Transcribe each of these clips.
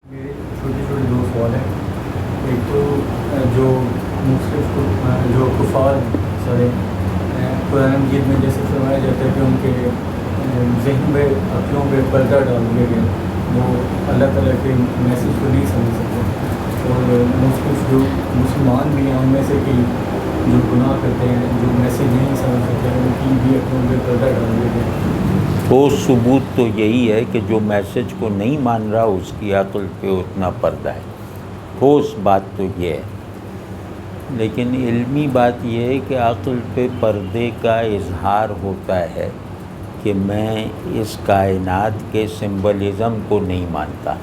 میرے چھوٹے چھوٹے دو سوال ہیں. ایک تو جو مختلف جو کفار قرآن مجید میں جیسے فرمایا جاتا ہے کہ ان کے ذہن میں عقلوں پہ پردہ ڈال دیا گیا، وہ اللہ تعالیٰ کے میسیج کو نہیں سمجھ سکتے، اور مختلف جو مسلمان بھی ہیں ان میں سے کہ جو گناہ کرتے ہیں، جو میسیج نہیں سمجھ سکتے، ان کی بھی عقلوں پہ پردہ ڈال دیا گیا. ٹھوس ثبوت تو یہی ہے کہ جو میسج کو نہیں مان رہا اس کی عقل پہ اتنا پردہ ہے. ٹھوس بات تو یہ ہے، لیکن علمی بات یہ ہے کہ عقل پہ پردے کا اظہار ہوتا ہے کہ میں اس کائنات کے سمبلزم کو نہیں مانتا،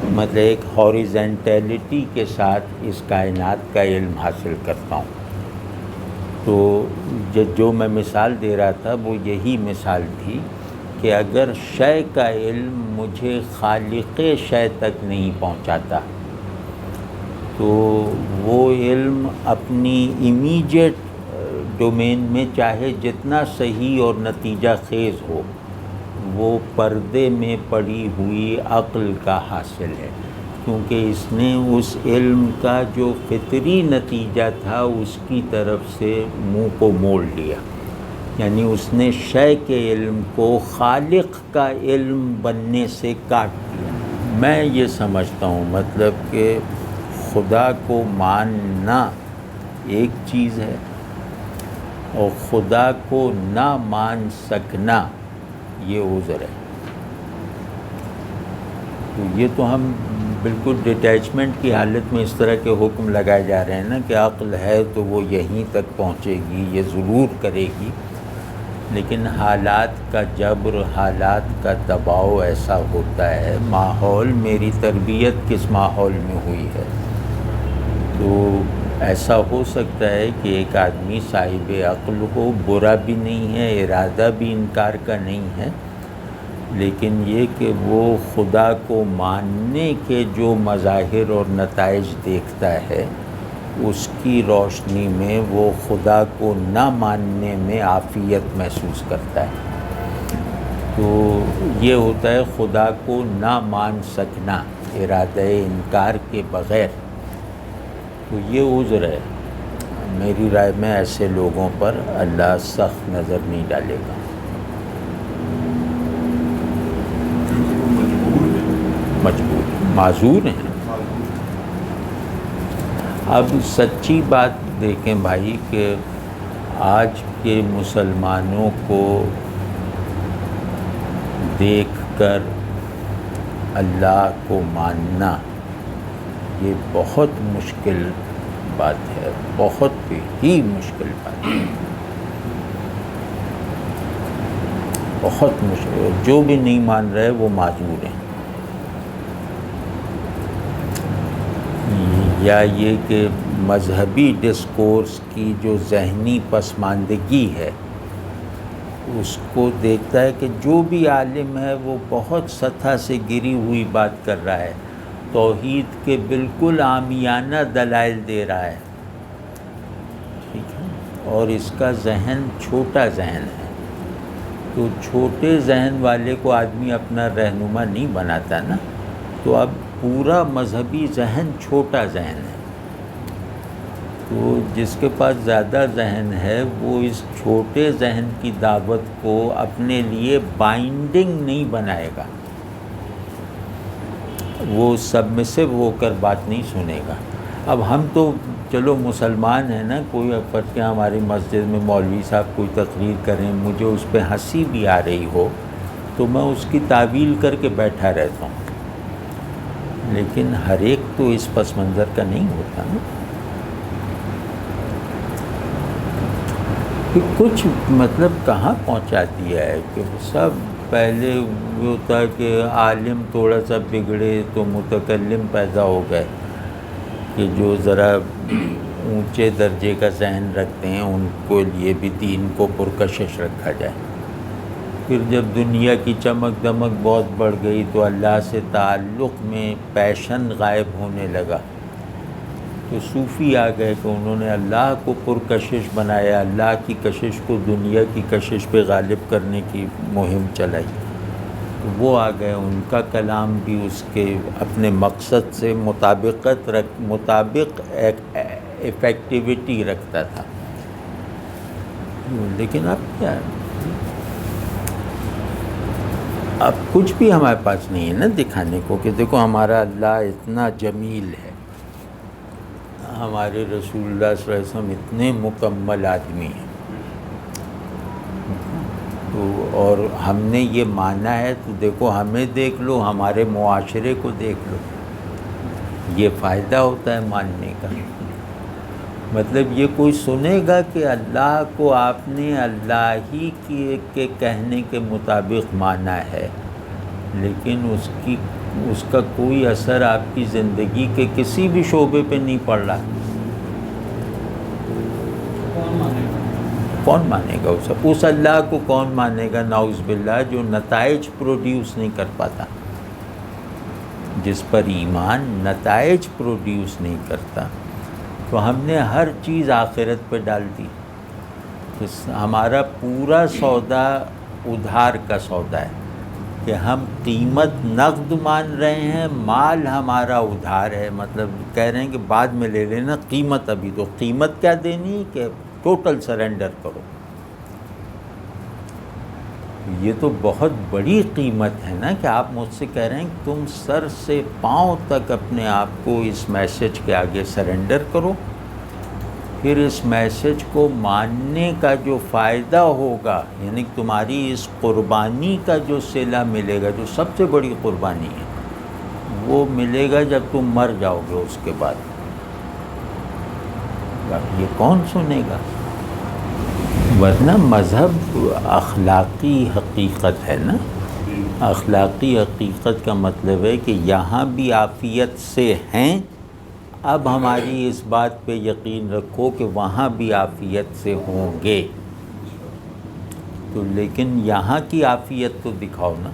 مطلب ایک ہاریزنٹیلٹی کے ساتھ اس کائنات کا علم حاصل کرتا ہوں. تو جو میں مثال دے رہا تھا وہ یہی مثال تھی کہ اگر شے کا علم مجھے خالق شے تک نہیں پہنچاتا تو وہ علم اپنی امیجیٹ ڈومین میں چاہے جتنا صحیح اور نتیجہ خیز ہو، وہ پردے میں پڑی ہوئی عقل کا حاصل ہے، کیونکہ اس نے اس علم کا جو فطری نتیجہ تھا اس کی طرف سے منہ کو موڑ لیا، یعنی اس نے شے کے علم کو خالق کا علم بننے سے کاٹ دیا. میں یہ سمجھتا ہوں مطلب کہ خدا کو ماننا ایک چیز ہے اور خدا کو نہ مان سکنا یہ عذر ہے. تو یہ تو ہم بالکل ڈیٹیچمنٹ کی حالت میں اس طرح کے حکم لگائے جا رہے ہیں نا کہ عقل ہے تو وہ یہیں تک پہنچے گی، یہ ضرور کرے گی، لیکن حالات کا جبر، حالات کا دباؤ ایسا ہوتا ہے. ماحول، میری تربیت کس ماحول میں ہوئی ہے، تو ایسا ہو سکتا ہے کہ ایک آدمی صاحب عقل ہو، برا بھی نہیں ہے، ارادہ بھی انکار کا نہیں ہے، لیکن یہ کہ وہ خدا کو ماننے کے جو مظاہر اور نتائج دیکھتا ہے اس کی روشنی میں وہ خدا کو نہ ماننے میں عافیت محسوس کرتا ہے. تو یہ ہوتا ہے خدا کو نہ مان سکنا ارادہ انکار کے بغیر. تو یہ عذر ہے. میری رائے میں ایسے لوگوں پر اللہ سخت نظر نہیں ڈالے گا. مجبور، معذور ہیں. اب سچی بات دیکھیں بھائی کہ آج کے مسلمانوں کو دیکھ کر اللہ کو ماننا یہ بہت مشکل بات ہے، بہت ہی مشکل بات ہے، بہت مشکل. جو بھی نہیں مان رہے وہ معذور ہیں. یا یہ کہ مذہبی ڈسکورس کی جو ذہنی پسماندگی ہے اس کو دیکھتا ہے کہ جو بھی عالم ہے وہ بہت سطح سے گری ہوئی بات کر رہا ہے، توحید کے بالکل عامیانہ دلائل دے رہا ہے، ٹھیک ہے، اور اس کا ذہن چھوٹا ذہن ہے. تو چھوٹے ذہن والے کو آدمی اپنا رہنما نہیں بناتا نا. تو اب پورا مذہبی ذہن چھوٹا ذہن ہے، تو جس کے پاس زیادہ ذہن ہے وہ اس چھوٹے ذہن کی دعوت کو اپنے لیے بائنڈنگ نہیں بنائے گا، وہ سبمسو ہو کر بات نہیں سنے گا. اب ہم تو چلو مسلمان ہیں نا، کوئی فرق کیا ہماری مسجد میں مولوی صاحب کوئی تقریر کریں، مجھے اس پہ ہنسی بھی آ رہی ہو تو میں اس کی تعویل کر کے بیٹھا رہتا ہوں، لیکن ہر ایک تو اس پس منظر کا نہیں ہوتا نا. کہ کچھ مطلب کہاں پہنچا دیا ہے کہ سب پہلے یہ ہوتا ہے کہ عالم تھوڑا سا بگڑے تو متکلم پیدا ہو گئے کہ جو ذرا اونچے درجے کا ذہن رکھتے ہیں ان کو لیے بھی دین کو پرکشش رکھا جائے. پھر جب دنیا کی چمک دمک بہت بڑھ گئی تو اللہ سے تعلق میں پیشن غائب ہونے لگا، تو صوفی آ گئے کہ انہوں نے اللہ کو پرکشش بنایا، اللہ کی کشش کو دنیا کی کشش پہ غالب کرنے کی مہم چلائی. وہ آ گئے، ان کا کلام بھی اس کے اپنے مقصد سے مطابق افیکٹیویٹی رکھتا تھا. لیکن اب کیا ہے، اب کچھ بھی ہمارے پاس نہیں ہے نا دکھانے کو کہ دیکھو ہمارا اللہ اتنا جمیل ہے، ہمارے رسول اللہ صلی اللہ علیہ وسلم اتنے مکمل آدمی ہیں. تو اور ہم نے یہ مانا ہے تو دیکھو ہمیں دیکھ لو، ہمارے معاشرے کو دیکھ لو. یہ فائدہ ہوتا ہے ماننے کا. مطلب یہ کوئی سنے گا کہ اللہ کو آپ نے اللہ ہی کے کہنے کے مطابق مانا ہے، لیکن اس کا کوئی اثر آپ کی زندگی کے کسی بھی شعبے پہ نہیں پڑ رہا. کون مانے گا اس اللہ کو؟ کون مانے گا نعوذ باللہ، جو نتائج پروڈیوس نہیں کر پاتا، جس پر ایمان نتائج پروڈیوس نہیں کرتا. تو ہم نے ہر چیز آخرت پہ ڈال دی. ہمارا پورا سودا ادھار کا سودا ہے کہ ہم قیمت نقد مان رہے ہیں، مال ہمارا ادھار ہے. مطلب کہہ رہے ہیں کہ بعد میں لے لینا، قیمت ابھی تو. قیمت کیا دینی کہ ٹوٹل سرنڈر کرو. یہ تو بہت بڑی قیمت ہے نا کہ آپ مجھ سے کہہ رہے ہیں کہ تم سر سے پاؤں تک اپنے آپ کو اس میسج کے آگے سرنڈر کرو، پھر اس میسج کو ماننے کا جو فائدہ ہوگا، یعنی تمہاری اس قربانی کا جو صلہ ملے گا، جو سب سے بڑی قربانی ہے، وہ ملے گا جب تم مر جاؤ گے. اس کے بعد یہ کون سنے گا؟ ورنہ مذہب اخلاقی حقیقت ہے نا. اخلاقی حقیقت کا مطلب ہے کہ یہاں بھی عافیت سے ہیں، اب ہماری اس بات پہ یقین رکھو کہ وہاں بھی عافیت سے ہوں گے. تو لیکن یہاں کی عافیت تو دکھاؤ نا.